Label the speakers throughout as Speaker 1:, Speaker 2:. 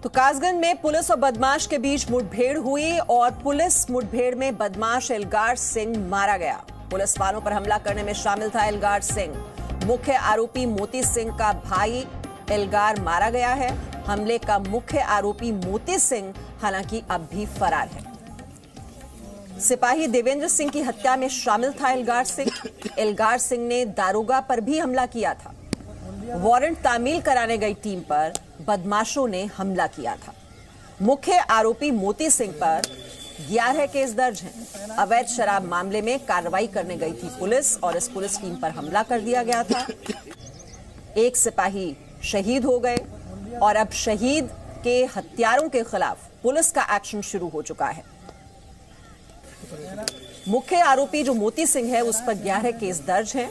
Speaker 1: तो कासगंज में पुलिस और बदमाश के बीच मुठभेड़ हुई और पुलिस मुठभेड़ में बदमाश एलगार सिंह मारा गया। पुलिस वालों पर हमला करने में शामिल था एलगार सिंह। मुख्य आरोपी मोती सिंह का भाई एलगार मारा गया है। हमले का मुख्य आरोपी मोती सिंह हालांकि अब भी फरार है। सिपाही देवेंद्र सिंह की हत्या में शामिल था एलगार सिंह। एलगार सिंह ने दारोगा पर भी हमला किया था। वारंट तामील कराने गई टीम पर बदमाशों ने हमला किया था। मुख्य आरोपी मोती सिंह पर 11 केस दर्ज हैं। अवैध शराब मामले में कार्रवाई करने गई थी पुलिस और इस पुलिस टीम पर हमला कर दिया गया था। एक सिपाही शहीद हो गए और अब शहीद के हत्यारों के खिलाफ पुलिस का एक्शन शुरू हो चुका है। मुख्य आरोपी जो मोती सिंह है उस पर 11 केस दर्ज हैं।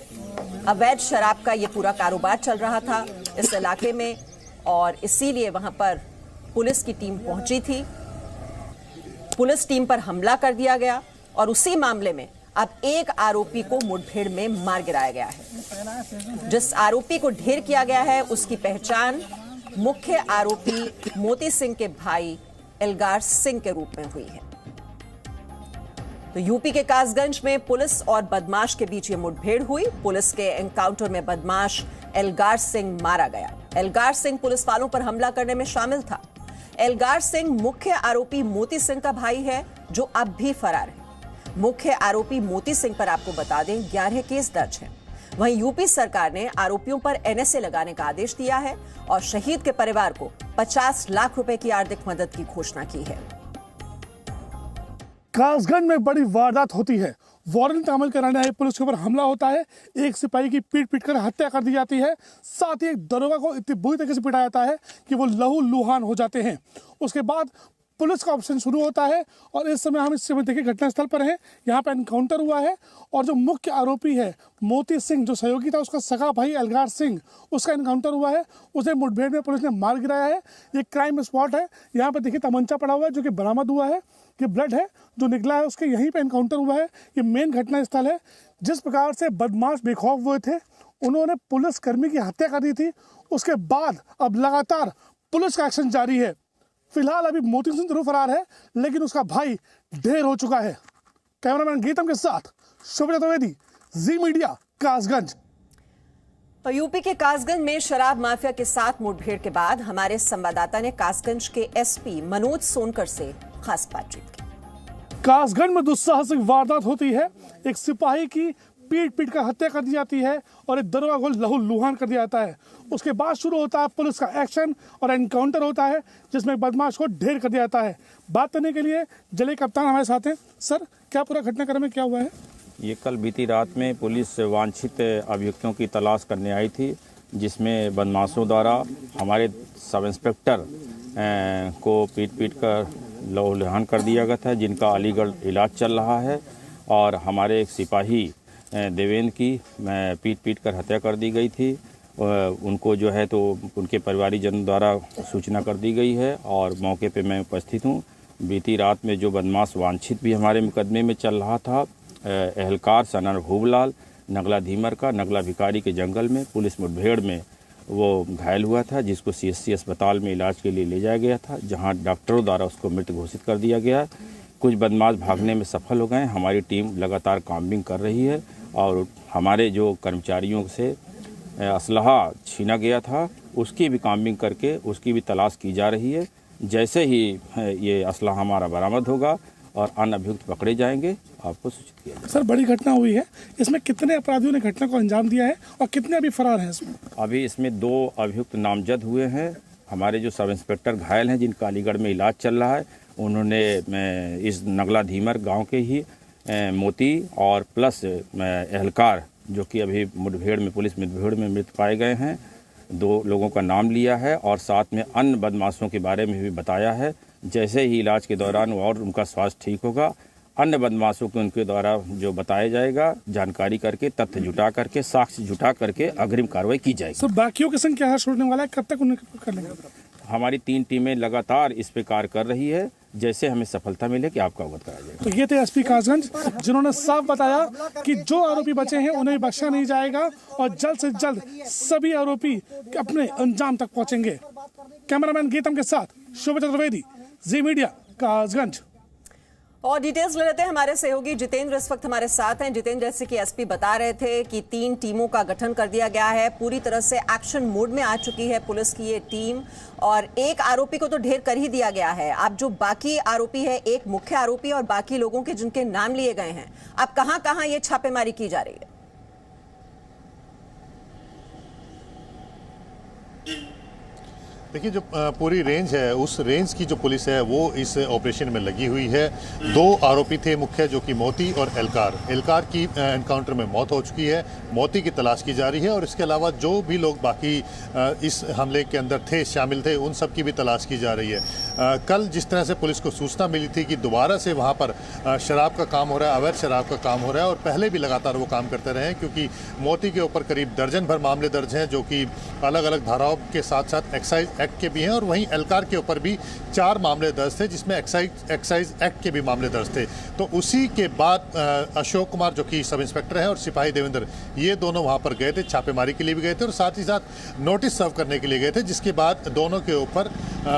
Speaker 1: अवैध शराब का यह पूरा कारोबार चल रहा था इस इलाके में और इसीलिए वहां पर पुलिस की टीम पहुंची थी। पुलिस टीम पर हमला कर दिया गया और उसी मामले में अब एक आरोपी को मुठभेड़ में मार गिराया गया है। जिस आरोपी को ढेर किया गया है उसकी पहचान मुख्य आरोपी मोती सिंह के भाई एलगार सिंह के रूप में हुई है। तो यूपी के कासगंज में पुलिस और बदमाश के बीच ये मुठभेड़ हुई। पुलिस के एनकाउंटर में बदमाश एलगार सिंह मारा गया। एलगार सिंह पुलिस वालों पर हमला करने में शामिल था। एलगार सिंह मुख्य आरोपी मोती सिंह का भाई है जो अब भी फरार है। मुख्य आरोपी मोती सिंह पर आपको बता दें 11 केस दर्ज हैं। वहीं यूपी सरकार ने आरोपियों पर एनएसए लगाने का आदेश दिया है और शहीद के परिवार को 50 लाख रुपए की आर्थिक मदद की घोषणा की है।
Speaker 2: कासगंज में बड़ी वारदात होती है। वारंट अमल कराने आए पुलिस के ऊपर हमला होता है। एक सिपाही की पीट कर हत्या कर दी जाती है। साथ ही एक दरोगा को इतनी बुरी तरीके से पिटाया जाता है कि वो लहू लुहान हो जाते हैं। उसके बाद पुलिस का ऑप्शन शुरू होता है और इस समय हम इस समय देखिए घटनास्थल पर हैं। यहाँ पर एनकाउंटर हुआ है और जो मुख्य आरोपी है मोती सिंह जो सहयोगी था उसका सगा भाई एलगार सिंह उसका एनकाउंटर हुआ है। उसे मुठभेड़ में पुलिस ने मार गिराया है। ये क्राइम स्पॉट है। यहाँ पर देखिए तमंचा पड़ा हुआ है जो कि बरामद हुआ है। ये ब्लड है जो निकला है उसके यहीं पे एनकाउंटर हुआ है। ये मेन घटना स्थल है। जिस प्रकार से बदमाश बेखौफ हुए थे उन्होंने पुलिस कर्मी की हत्या कर दी थी। उसके बाद अब लगातार पुलिस का एक्शन जारी है। फिलहाल अभी मोती सिंह जरूर फरार है लेकिन उसका भाई ढेर हो चुका है। कैमरामैन गीतम के साथ शुभ्रा द्विवेदी, जी मीडिया, कासगंज।
Speaker 1: तो यूपी के कासगंज में शराब माफिया के साथ मुठभेड़ के बाद हमारे संवाददाता ने कासगंज के एसपी मनोज सोनकर से खास बातचीत की।
Speaker 2: कासगंज में दुस्साहसिक वारदात होती है। एक सिपाही की पीट कर हत्या कर दी जाती है और एक दरोगा को लहू लुहान कर दिया जाता है। उसके बाद शुरू होता है पुलिस का एक्शन और एनकाउंटर होता है जिसमें बदमाश को ढेर कर दिया जाता है। बात करने के लिए जले कप्तान हमारे साथ हैं। सर, क्या पूरा घटनाक्रम में क्या हुआ है?
Speaker 3: ये कल बीती रात में पुलिस वांछित अभियुक्तों की तलाश करने आई थी जिसमें बदमाशों द्वारा हमारे सब इंस्पेक्टर को पीट कर लहू लुहान कर दिया गया था जिनका अलीगढ़ इलाज चल रहा है। और हमारे एक सिपाही देवेंद्र की पीट कर हत्या कर दी गई थी। उनको जो है तो उनके परिवारीजनों द्वारा सूचना कर दी गई है और मौके पे मैं उपस्थित हूँ। बीती रात में जो बदमाश वांछित भी हमारे मुकदमे में चल रहा था एहलकार सनर भूवलाल नगला धीमर का नगला भिखारी के जंगल में पुलिस मुठभेड़ में वो घायल हुआ था जिसको सीएससी अस्पताल में इलाज के लिए ले जाया गया था जहाँ डॉक्टरों द्वारा उसको मृत घोषित कर दिया गया। कुछ बदमाश भागने में सफल हो गए। हमारी टीम लगातार काम्बिंग कर रही है और हमारे जो कर्मचारियों से असलहा छीना गया था उसकी भी काम्बिंग करके उसकी भी तलाश की जा रही है। जैसे ही ये असलहा हमारा बरामद होगा और अन्य अभियुक्त पकड़े जाएंगे आपको सूचित किया जाएगा।
Speaker 2: सर, बड़ी घटना हुई है। इसमें कितने अपराधियों ने घटना को अंजाम दिया है और कितने अभी फरार हैं इसमें?
Speaker 3: अभी इसमें 2 अभियुक्त नामजद हुए हैं। हमारे जो सब इंस्पेक्टर घायल हैं जिनका अलीगढ़ में इलाज चल रहा है उन्होंने इस नगला धीमर गांव के ही मोती और प्लस एहलकार जो कि अभी मुठभेड़ में पुलिस मुठभेड़ में मृत पाए गए हैं 2 लोगों का नाम लिया है और साथ में अन्य बदमाशों के बारे में भी बताया है। जैसे ही इलाज के दौरान और उनका स्वास्थ्य ठीक होगा अन्य बदमाशों को उनके द्वारा जो बताया जाएगा जानकारी करके तथ्य जुटा करके साक्ष्य जुटा करके अग्रिम कार्रवाई की जाएगी।
Speaker 2: सर, बाकियों की संख्या क्या छोड़ने वाला है? कब तक उन्हें कर लेंगे?
Speaker 3: हमारी 3 टीमें लगातार इस पे कार्य कर रही है। जैसे हमें सफलता मिले कि आपका अवगत कराया जाएगा।
Speaker 2: तो ये थे एसपी कासगंज जिन्होंने साफ बताया कि जो आरोपी बचे हैं उन्हें बख्शा नहीं जाएगा और जल्द से जल्द सभी आरोपी अपने अंजाम तक पहुंचेंगे। कैमरामैन गीतम के साथ शोभा चतुर्वेदी, जी मीडिया, कासगंज।
Speaker 1: और डिटेल्स ले लेते हैं, हमारे सहयोगी जितेंद्र इस वक्त हमारे साथ हैं। जितेंद्र, जैसे कि एसपी बता रहे थे कि 3 टीमों का गठन कर दिया गया है, पूरी तरह से एक्शन मोड में आ चुकी है पुलिस की ये टीम, और एक आरोपी को तो ढेर कर ही दिया गया है। अब जो बाकी आरोपी है, एक मुख्य आरोपी और बाकी लोगों के जिनके नाम लिए गए हैं, अब कहां-कहां ये छापेमारी की जा रही है?
Speaker 4: देखिए, जो पूरी रेंज है, उस रेंज की जो पुलिस है वो इस ऑपरेशन में लगी हुई है। 2 आरोपी थे मुख्य, जो कि मोती और एलकार की एनकाउंटर में मौत हो चुकी है। मोती की तलाश की जा रही है और इसके अलावा जो भी लोग बाकी इस हमले के अंदर थे, शामिल थे, उन सब की भी तलाश की जा रही है। कल जिस तरह से पुलिस को सूचना मिली थी कि दोबारा से वहाँ पर शराब का काम हो रहा है, अवैध शराब का काम हो रहा है, और पहले भी लगातार वो काम करते रहे हैं, क्योंकि मोती के ऊपर करीब दर्जन भर मामले दर्ज हैं, जो कि अलग अलग धाराओं के साथ साथ एक्साइज एक्ट के भी हैं, और वहीं एलकार के ऊपर भी 4 मामले दर्ज थे, जिसमें एक्साइज एक्ट के भी मामले दर्ज थे। तो उसी के बाद अशोक कुमार, जो कि सब इंस्पेक्टर हैं, और सिपाही देवेंद्र, ये दोनों वहां पर गए थे, छापेमारी के लिए भी गए थे और साथ ही साथ नोटिस सर्व करने के लिए गए थे, जिसके बाद दोनों के ऊपर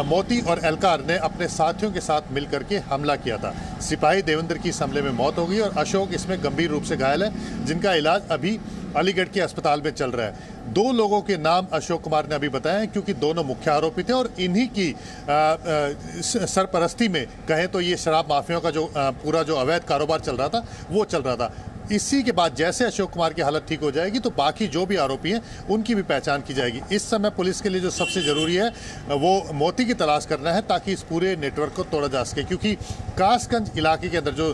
Speaker 4: मोती और एलकार ने अपने साथियों के साथ मिलकर के हमला किया था। सिपाही देवेंद्र की इस हमले में मौत हो गई और अशोक इसमें गंभीर रूप से घायल है, जिनका इलाज अभी अलीगढ़ के अस्पताल में चल रहा है। 2 लोगों के नाम अशोक कुमार ने अभी बताया, क्योंकि दोनों मुख्य आरोपी थे और इन्हीं की सरपरस्ती में कहें तो ये शराब माफियाओं का जो पूरा जो अवैध कारोबार चल रहा था, वो चल रहा था। इसी के बाद जैसे अशोक कुमार की हालत ठीक हो जाएगी तो बाकी जो भी आरोपी हैं उनकी भी पहचान की जाएगी। इस समय पुलिस के लिए जो सबसे ज़रूरी है वो मोती की तलाश करना है, ताकि इस पूरे नेटवर्क को तोड़ा जा सके, क्योंकि कासगंज इलाके के अंदर जो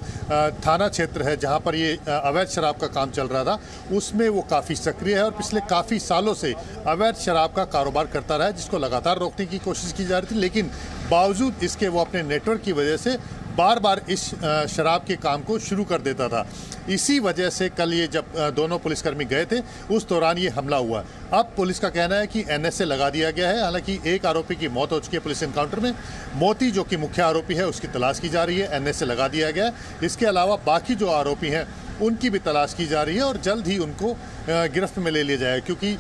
Speaker 4: थाना क्षेत्र है, जहां पर ये अवैध शराब का काम चल रहा था, उसमें वो काफ़ी सक्रिय है और पिछले काफ़ी सालों से अवैध शराब का कारोबार करता रहा है, जिसको लगातार रोकने की कोशिश की जा रही थी, लेकिन बावजूद इसके वो अपने नेटवर्क की वजह से बार बार इस शराब के काम को शुरू कर देता था। इसी वजह से कल ये जब दोनों पुलिसकर्मी गए थे, उस दौरान ये हमला हुआ। अब पुलिस का कहना है कि एनएसए लगा दिया गया है। हालांकि एक आरोपी की मौत हो चुकी है पुलिस एनकाउंटर में। मोती, जो कि मुख्य आरोपी है, उसकी तलाश की जा रही है, एनएसए लगा दिया गया है। इसके अलावा बाकी जो आरोपी हैं उनकी भी तलाश की जा रही है और जल्द ही उनको गिरफ्त में ले लिया जाएगा, क्योंकि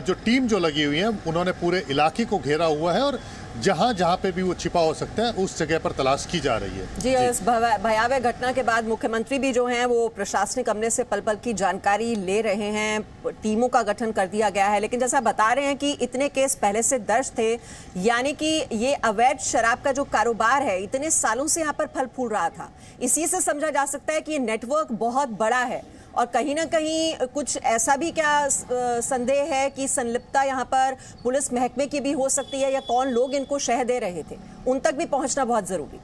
Speaker 4: जो टीम जो लगी हुई है, उन्होंने पूरे इलाके को घेरा हुआ है और जहां जहां पे भी वो छिपा हो सकता है, उस जगह पर तलाश की जा रही है।
Speaker 1: जी, इस भयावह घटना के बाद मुख्यमंत्री भी जो हैं वो प्रशासनिक अमले से पल पल की जानकारी ले रहे हैं। टीमों का गठन कर दिया गया है, लेकिन जैसा बता रहे हैं कि इतने केस पहले से दर्ज थे, यानी कि ये अवैध शराब का जो कारोबार है इतने सालों से यहाँ पर फल फूल रहा था। इसी से समझा जा सकता है कि ये नेटवर्क बहुत बड़ा है, और कहीं ना कहीं कुछ ऐसा भी क्या संदेह है कि संलिप्तता यहाँ पर पुलिस महकमे की भी हो सकती है, या कौन लोग इनको शह दे रहे थे, उन तक भी पहुंचना बहुत जरूरी।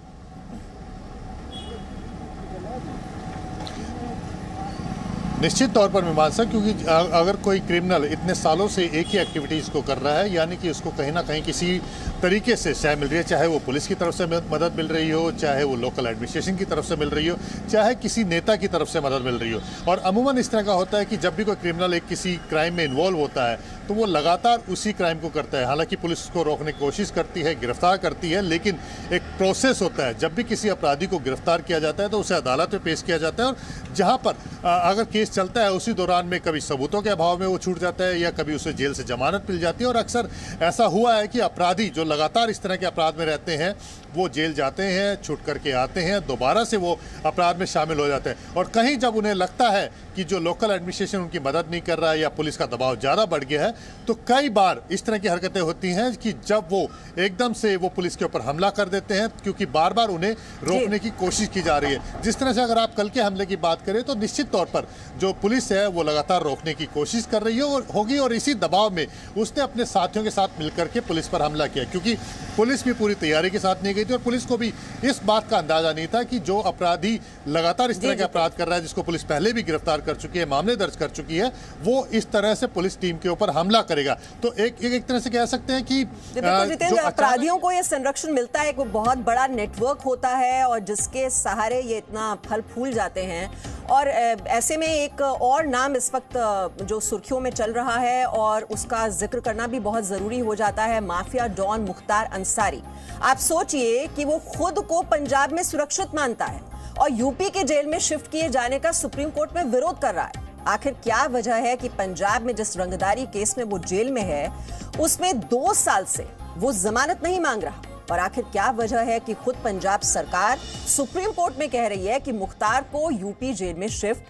Speaker 4: निश्चित तौर पर मीमांसा, क्योंकि अगर कोई क्रिमिनल इतने सालों से एक ही एक्टिविटीज़ को कर रहा है, यानी कि उसको कहीं ना कहीं किसी तरीके से सहायता मिल रही है, चाहे वो पुलिस की तरफ से मदद मिल रही हो, चाहे वो लोकल एडमिनिस्ट्रेशन की तरफ से मिल रही हो, चाहे किसी नेता की तरफ से मदद मिल रही हो। और अमूमन इस तरह का होता है कि जब भी कोई क्रिमिनल एक किसी क्राइम में इन्वॉल्व होता है तो वो लगातार उसी क्राइम को करता है। हालांकि पुलिस उसको रोकने की कोशिश करती है, गिरफ्तार करती है, लेकिन एक प्रोसेस होता है। जब भी किसी अपराधी को गिरफ्तार किया जाता है तो उसे अदालत में पेश किया जाता है, और जहाँ पर अगर केस चलता है उसी दौरान में कभी सबूतों के अभाव में वो छूट जाता है, या कभी उसे जेल से जमानत मिल जाती है। और अक्सर ऐसा हुआ है कि अपराधी जो लगातार इस तरह के अपराध में रहते हैं वो जेल जाते हैं, छूट करके आते हैं, दोबारा से वो अपराध में शामिल हो जाते हैं। और कहीं जब उन्हें लगता है कि जो लोकल एडमिनिस्ट्रेशन उनकी मदद नहीं कर रहा है या पुलिस का दबाव ज़्यादा बढ़ गया है, तो कई बार इस तरह की हरकतें होती हैं कि जब वो एकदम से वो पुलिस के ऊपर हमला कर देते हैं, क्योंकि बार बार उन्हें रोकने की कोशिश की जा रही है। जिस तरह से अगर आप कल के हमले की बात करें तो निश्चित तौर पर जो पुलिस है वो लगातार रोकने की कोशिश कर रही होगी, और इसी दबाव में उसने अपने साथियों के साथ मिलकर के पुलिस पर हमला किया, क्योंकि पुलिस भी पूरी तैयारी के साथ नहीं गई थी और पुलिस को भी इस बात का अंदाजा नहीं था कि जो अपराधी लगातार इस तरह के अपराध कर रहा है, जिसको पुलिस पहले भी गिरफ्तार कर चुकी है, मामले दर्ज कर चुकी है, वो इस तरह से पुलिस टीम के ऊपर हमला करेगा। तो एक तरह से कह सकते हैं कि
Speaker 1: जो अपराधियों को ये संरक्षण मिलता है, वो बहुत बड़ा नेटवर्क होता है और जिसके सहारे ये इतना फल फूल जाते हैं। और ऐसे में एक और नाम इस वक्त जो सुर्खियों में चल रहा है और उसका जिक्र करना भी बहुत जरूरी हो जाता है, माफिया डॉन मुख्तार अंसारी। आप सोचिए कि वो खुद को पंजाब में सुरक्षित मानता है और यूपी के जेल में शिफ्ट किए जाने का सुप्रीम कोर्ट में विरोध कर रहा है। आखिर क्या वजह है कि पंजाब में जिस रंगदारी केस में वो जेल में है उसमें 2 साल से वो जमानत नहीं मांग रहा और आखिर क्या वजह है कि खुद पंजाब सरकार सुप्रीम कोर्ट में कह रही है कि मुख्तार को यूपी जेल में शिफ्ट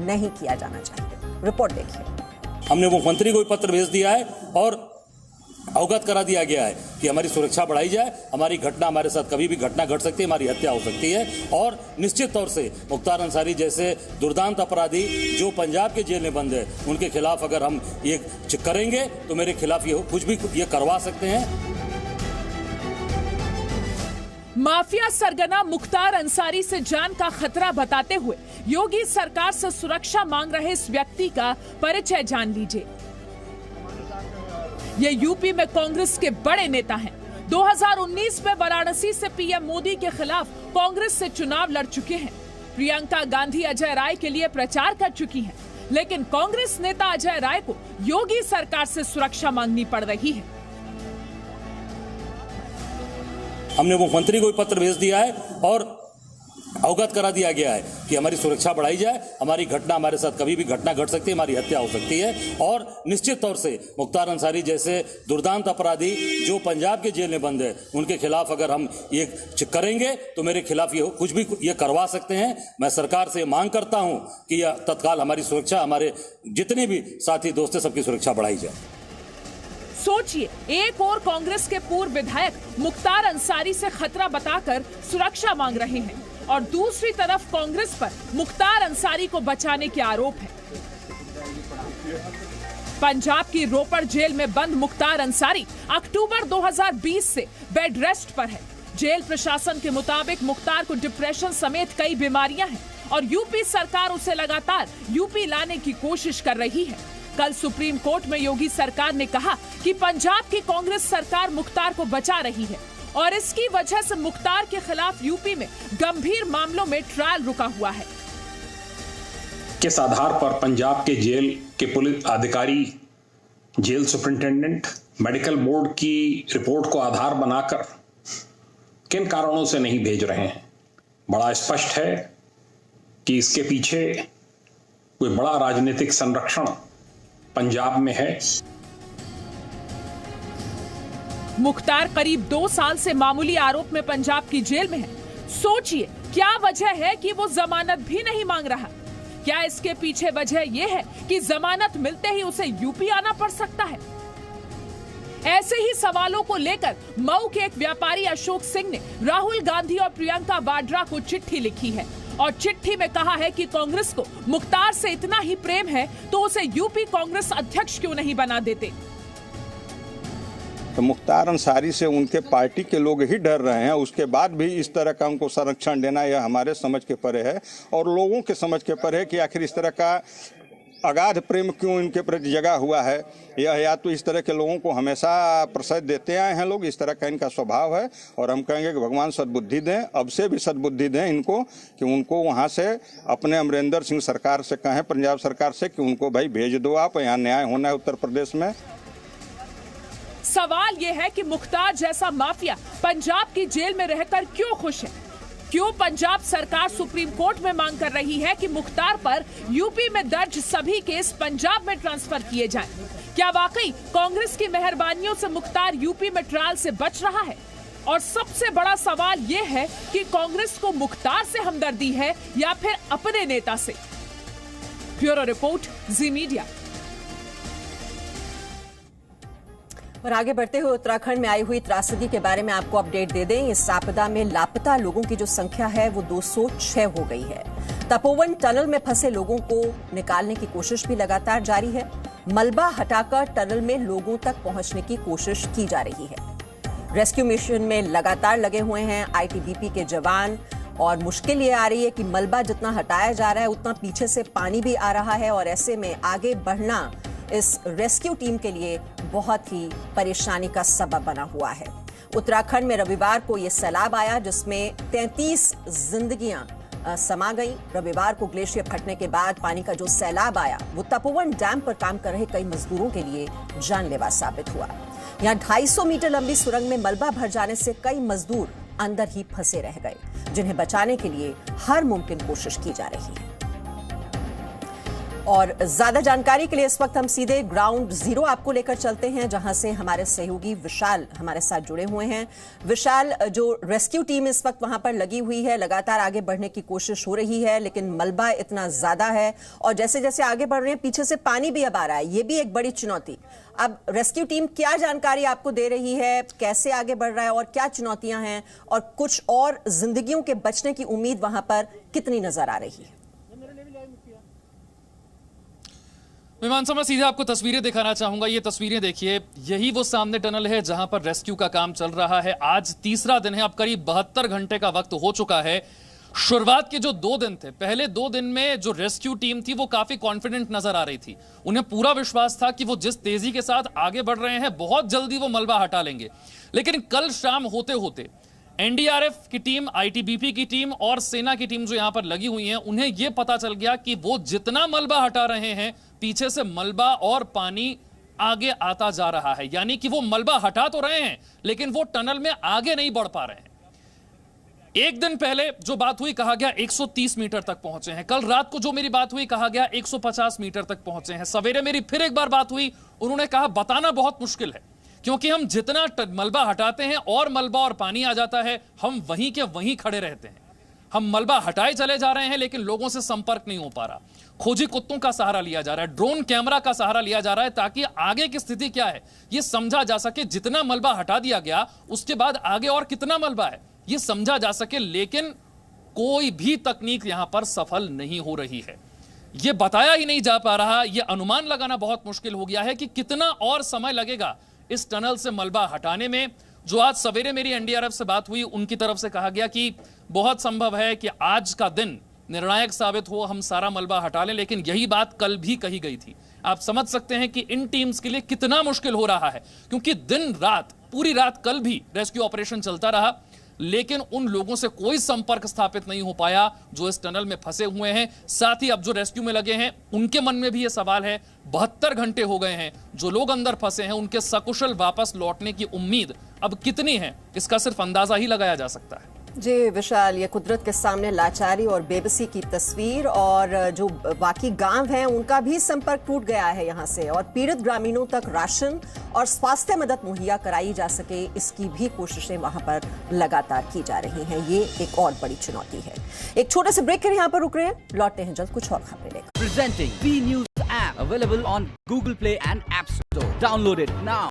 Speaker 1: नहीं किया जाना चाहिए। रिपोर्ट देखिए।
Speaker 5: हमने मुख्यमंत्री को भी पत्र भेज दिया है और अवगत करा दिया गया है कि हमारी सुरक्षा बढ़ाई जाए। हमारी घटना, हमारे साथ कभी भी घटना घट सकती है, हमारी हत्या हो सकती है और निश्चित तौर से मुख्तार अंसारी जैसे दुर्दांत अपराधी जो पंजाब के जेल में बंद है, उनके खिलाफ अगर हम ये करेंगे तो मेरे खिलाफ ये कुछ भी ये करवा सकते हैं।
Speaker 6: माफिया सरगना मुख्तार अंसारी से जान का खतरा बताते हुए योगी सरकार से सुरक्षा मांग रहे इस व्यक्ति का परिचय जान लीजिए। ये यूपी में कांग्रेस के बड़े नेता हैं। 2019 में वाराणसी से पीएम मोदी के खिलाफ कांग्रेस से चुनाव लड़ चुके हैं। प्रियंका गांधी अजय राय के लिए प्रचार कर चुकी हैं, लेकिन कांग्रेस नेता अजय राय को योगी सरकार से सुरक्षा मांगनी पड़ रही है।
Speaker 5: हमने मुख्यमंत्री को भी पत्र भेज दिया है और अवगत करा दिया गया है कि हमारी सुरक्षा बढ़ाई जाए। हमारी घटना, हमारे साथ कभी भी घटना घट सकती है, हमारी हत्या हो सकती है और निश्चित तौर से मुख्तार अंसारी जैसे दुर्दांत अपराधी जो पंजाब के जेल में बंद है, उनके खिलाफ अगर हम ये करेंगे तो मेरे खिलाफ ये कुछ भी ये करवा सकते हैं। मैं सरकार से मांग करता हूं कि यह तत्काल हमारी सुरक्षा, हमारे जितने भी साथी दोस्त हैं, सबकी सुरक्षा बढ़ाई जाए।
Speaker 6: सोचिए, एक और कांग्रेस के पूर्व विधायक मुख्तार अंसारी से खतरा बताकर सुरक्षा मांग रहे हैं और दूसरी तरफ कांग्रेस पर मुख्तार अंसारी को बचाने के आरोप है। पंजाब की रोपड़ जेल में बंद मुख्तार अंसारी अक्टूबर 2020 से बेड रेस्ट पर है। जेल प्रशासन के मुताबिक मुख्तार को डिप्रेशन समेत कई बीमारियां हैं और यूपी सरकार उसे लगातार यूपी लाने की कोशिश कर रही है। कल सुप्रीम कोर्ट में योगी सरकार ने कहा कि पंजाब की कांग्रेस सरकार मुख्तार को बचा रही है और इसकी वजह से मुख्तार के खिलाफ यूपी में गंभीर मामलों में ट्रायल रुका हुआ है।
Speaker 7: किस आधार पर पंजाब के जेल के पुलिस अधिकारी, जेल सुपरिंटेंडेंट, मेडिकल बोर्ड की रिपोर्ट को आधार बनाकर किन कारणों से नहीं भेज रहे हैं? बड़ा स्पष्ट है कि इसके पीछे कोई बड़ा राजनीतिक संरक्षण पंजाब में है।
Speaker 6: मुख्तार करीब 2 साल से मामूली आरोप में पंजाब की जेल में है। सोचिए, क्या वजह है कि वो जमानत भी नहीं मांग रहा? क्या इसके पीछे वजह यह है कि जमानत मिलते ही उसे यूपी आना पड़ सकता है? ऐसे ही सवालों को लेकर मऊ के एक व्यापारी अशोक सिंह ने राहुल गांधी और प्रियंका वाड्रा को चिट्ठी लिखी है और चिट्ठी में कहा है कि कांग्रेस को मुख्तार से इतना ही प्रेम है तो उसे यूपी कांग्रेस अध्यक्ष क्यों नहीं बना देते।
Speaker 8: तो मुख्तार अंसारी से उनके पार्टी के लोग ही डर रहे हैं, उसके बाद भी इस तरह का उनको संरक्षण देना यह हमारे समझ के परे है और लोगों के समझ के परे है कि आखिर इस तरह का अगाध प्रेम क्यों इनके प्रति जगा हुआ है। यह या तो इस तरह के लोगों को हमेशा प्रसाद देते आए हैं लोग, इस तरह का इनका स्वभाव है और हम कहेंगे कि भगवान सद्बुद्धि दें, अब से भी सद्बुद्धि दें इनको कि उनको वहाँ से अपने अमरिंदर सिंह सरकार से कहें, पंजाब सरकार से कि उनको भाई भेज दो, आप यहाँ न्याय होना है उत्तर प्रदेश में।
Speaker 6: सवाल यह है कि मुख्तार जैसा माफिया पंजाब की जेल में रहकर क्यों खुश है? क्यों पंजाब सरकार सुप्रीम कोर्ट में मांग कर रही है कि मुख्तार पर यूपी में दर्ज सभी केस पंजाब में ट्रांसफर किए जाएं? क्या वाकई कांग्रेस की मेहरबानियों से मुख्तार यूपी में ट्रायल से बच रहा है? और सबसे बड़ा सवाल यह है कि कांग्रेस को मुख्तार से हमदर्दी है या फिर अपने नेता से? ब्यूरो रिपोर्ट, जी मीडिया।
Speaker 1: और आगे बढ़ते हुए उत्तराखंड में आई हुई त्रासदी के बारे में आपको अपडेट दे दें। इस आपदा में लापता लोगों की जो संख्या है वो 206 हो गई है। तपोवन टनल में फंसे लोगों को निकालने की कोशिश भी लगातार जारी है। मलबा हटाकर टनल में लोगों तक पहुंचने की कोशिश की जा रही है। रेस्क्यू मिशन में लगातार लगे हुए हैं आईटीबीपी के जवान और मुश्किल ये आ रही है कि मलबा जितना हटाया जा रहा है उतना पीछे से पानी भी आ रहा है और ऐसे में आगे बढ़ना इस रेस्क्यू टीम के लिए बहुत ही परेशानी का सबब बना हुआ है। उत्तराखंड में रविवार को यह सैलाब आया जिसमें 33 जिंदगियां समा गई। रविवार को ग्लेशियर फटने के बाद पानी का जो सैलाब आया वो तपोवन डैम पर काम कर रहे कई मजदूरों के लिए जानलेवा साबित हुआ। यहाँ 250 मीटर लंबी सुरंग में मलबा भर जाने से कई मजदूर अंदर ही फंसे रह गए, जिन्हें बचाने के लिए हर मुमकिन कोशिश की जा रही है। और ज्यादा जानकारी के लिए इस वक्त हम सीधे ग्राउंड जीरो आपको लेकर चलते हैं, जहां से हमारे सहयोगी विशाल हमारे साथ जुड़े हुए हैं। विशाल, जो रेस्क्यू टीम इस वक्त वहां पर लगी हुई है, लगातार आगे बढ़ने की कोशिश हो रही है, लेकिन मलबा इतना ज्यादा है और जैसे जैसे आगे बढ़ रहे हैं पीछे से पानी भी अब आ रहा है, ये भी एक बड़ी चुनौती। अब रेस्क्यू टीम क्या जानकारी आपको दे रही है, कैसे आगे बढ़ रहा है और क्या चुनौतियां हैं, और कुछ और जिंदगियों के बचने की उम्मीद वहां पर कितनी नजर आ रही है?
Speaker 9: मीमांसा, मैं सीधे आपको तस्वीरें दिखाना चाहूंगा। ये तस्वीरें देखिए, यही वो सामने टनल है जहां पर रेस्क्यू का काम चल रहा है। आज तीसरा दिन है, अब करीब 72 घंटे का वक्त हो चुका है। शुरुआत के जो 2 दिन थे, पहले 2 दिन में जो रेस्क्यू टीम थी वो काफी कॉन्फिडेंट नजर आ रही थी। उन्हें पूरा विश्वास था कि वो जिस तेजी के साथ आगे बढ़ रहे हैं बहुत जल्दी वो मलबा हटा लेंगे। लेकिन कल शाम होते होते एनडीआरएफ की टीम, आईटीबीपी की टीम और सेना की टीम जो यहां पर लगी हुई हैं, उन्हें यह पता चल गया कि वो जितना मलबा हटा रहे हैं पीछे से मलबा और पानी आगे आता जा रहा है। यानी कि वो मलबा हटा तो रहे हैं लेकिन वो टनल में आगे नहीं बढ़ पा रहे हैं। एक दिन पहले जो बात हुई, कहा गया 130 मीटर तक पहुंचे हैं। कल रात को जो मेरी बात हुई, कहा गया 150 मीटर तक पहुंचे हैं। सवेरे मेरी फिर एक बार बात हुई, उन्होंने कहा बताना बहुत मुश्किल है क्योंकि हम जितना मलबा हटाते हैं और मलबा और पानी आ जाता है, हम वहीं के वहीं खड़े रहते हैं। हम मलबा हटाए चले जा रहे हैं लेकिन लोगों से संपर्क नहीं हो पा रहा। खोजी कुत्तों का सहारा लिया जा रहा है, ड्रोन कैमरा का सहारा लिया जा रहा है ताकि आगे की स्थिति क्या है यह समझा जा सके। जितना मलबा हटा दिया गया उसके बाद आगे और कितना मलबा है यह समझा जा सके, लेकिन कोई भी तकनीक यहां पर सफल नहीं हो रही है। यह बताया ही नहीं जा पा रहा, यह अनुमान लगाना बहुत मुश्किल हो गया है कि कितना और समय लगेगा इस टनल से मलबा हटाने में। जो आज सवेरे मेरी एनडीआरएफ से बात हुई, उनकी तरफ से कहा गया कि बहुत संभव है कि आज का दिन निर्णायक साबित हो, हम सारा मलबा हटा लें। लेकिन यही बात कल भी कही गई थी। आप समझ सकते हैं कि इन टीम्स के लिए कितना मुश्किल हो रहा है, क्योंकि दिन रात, पूरी रात कल भी रेस्क्यू ऑपरेशन चलता रहा लेकिन उन लोगों से कोई संपर्क स्थापित नहीं हो पाया जो इस टनल में फंसे हुए हैं। साथ ही अब जो रेस्क्यू में लगे हैं उनके मन में भी यह सवाल है, 72 घंटे हो गए हैं, जो लोग अंदर फंसे हैं उनके सकुशल वापस लौटने की उम्मीद अब कितनी है, इसका सिर्फ अंदाजा ही लगाया जा सकता है।
Speaker 1: जी विशाल, ये कुदरत के सामने लाचारी और बेबसी की तस्वीर, और जो बाकी गांव हैं उनका भी संपर्क टूट गया है यहाँ से, और पीड़ित ग्रामीणों तक राशन और स्वास्थ्य मदद मुहैया कराई जा सके, इसकी भी कोशिशें वहां पर लगातार की जा रही हैं। ये एक और बड़ी चुनौती है। एक छोटे से ब्रेक के यहाँ पर रुक रहे हैं, लौटते हैं जल्द कुछ और खबरें लेकर।
Speaker 10: Presenting B News app available on Google Play and App Store. Download it now.